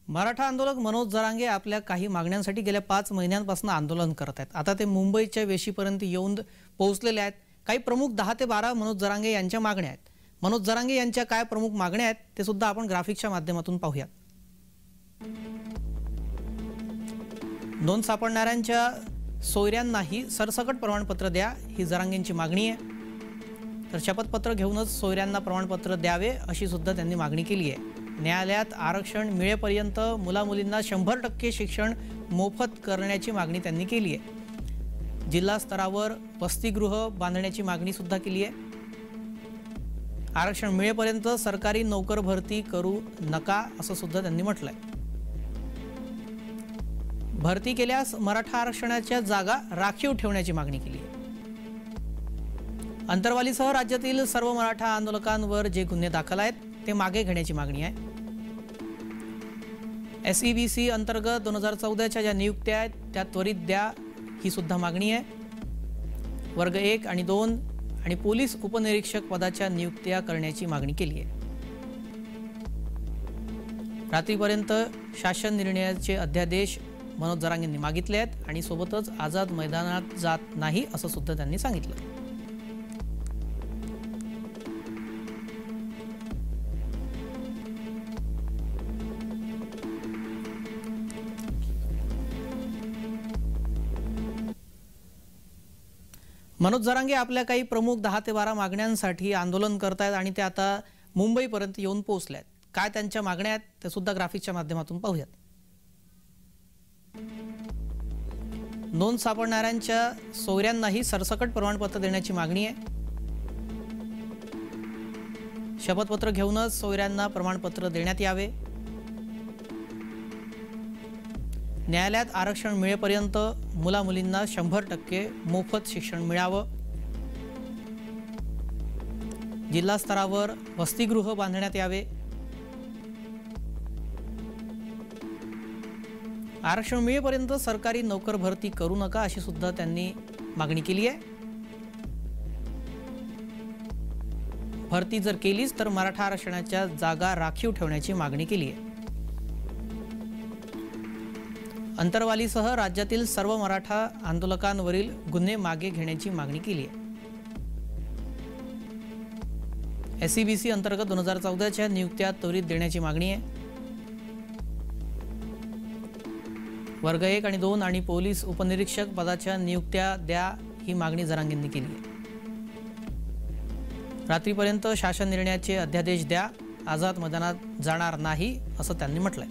मराठा आंदोलक मनोज जरांगे आपल्या काही मागण्यांसाठी गेल्या 5 महिन्यांपासून आंदोलन करत आहेत। आता ते मुंबईच्या वेशीपर्यंत येऊन पोहोचलेले आहेत। काही प्रमुख 10 ते 12 मनोज जरांगे यांच्या मागण्या आहेत। मनोज जरांगे यांच्या काय प्रमुख मागण्या आहेत ते सुद्धा आपण ग्राफिक्सच्या माध्यमातून पाहूया। नोंद सापडणाऱ्यांच्या सोयऱ्यांनाही सरसकट प्रमाणपत्र द्या ही जरांगेंची मागणी आहे। तर शपथपत्र घेऊनच सोयऱ्यांना प्रमाणपत्र द्यावे अशी सुद्धा त्यांनी मागणी केली आहे। न्यायालयात आरक्षण मिळेपर्यंत मुलामुलींना 100% शिक्षण मोफत करण्याची मागणी त्यांनी केली आहे। जिल्हा स्तरावर वसतिगृह बांधण्याची मागणी सुद्धा केली आहे। आरक्षण मिळेपर्यंत सरकारी नोकर भरती करू नका असं सुद्धा त्यांनी म्हटलंय। भरती केल्यास मराठा आरक्षणाच्या जागा राखीव ठेवण्याची मागणी केली आहे। अंतरवालीसह राज्यातील सर्व मराठा आंदोलकांवर जे गुन्हे दाखल आहेत ते मागे घेण्याची मागणी आहे। SEBC अंतर्गत 2014च्या ज्या नियुक्त्या आहेत त्या त्वरित द्या ही सुद्धा मागणी आहे। वर्ग 1 आणि 2 आणि पोलीस उपनिरीक्षक पदाच्या नियुक्त्या करण्याची मागणी केली आहे। रात्रीपर्यंत शासन निर्णयाचे अध्यादेश मनोज जरांगेंनी मागितले आहेत आणि सोबतच आझाद मैदानात जात नाही असं सुद्धा त्यांनी सांगितलं। मनोज जरांगे आपल्या काही प्रमुख 10 ते 12 मागण्यांसाठी आंदोलन करतायत आणि ते आता मुंबईपर्यंत येऊन पोहोचले आहेत। काय त्यांच्या मागण्या आहेत ते सुद्धा ग्राफिक्सच्या माध्यमातून पाहूयात। नोंद सापडणाऱ्यांच्या सोयऱ्यांनाही सरसकट प्रमाणपत्र देण्याची मागणी आहे। शपथपत्र घेऊनच सोयऱ्यांना प्रमाणपत्र देण्यात यावे। न्यायालयात आरक्षण मिळेपर्यंत मुलामुलींना 100% मोफत शिक्षण मिळावं। जिल्हा स्तरावर वसतिगृह बांधण्यात यावे। आरक्षण मिळेपर्यंत सरकारी नोकर भरती करू नका अशी सुद्धा त्यांनी मागणी केली आहे। भरती जर केलीच तर मराठा आरक्षणाच्या जागा राखीव ठेवण्याची मागणी केली आहे। अंतरवालीसह राज्यातील सर्व मराठा आंदोलकांवरील गुन्हे मागे घेण्याची मागणी केली आहे। SEBC अंतर्गत 2014च्या नियुक्त्या त्वरित देण्याची मागणी आहे। वर्ग 1 आणि 2 आणि पोलीस उपनिरीक्षक पदाच्या नियुक्त्या द्या ही मागणी जरांगेंनी केली आहे। रात्रीपर्यंत शासन निर्णयाचे अध्यादेश द्या, आझाद मैदानात जाणार नाही असं त्यांनी म्हटलंय।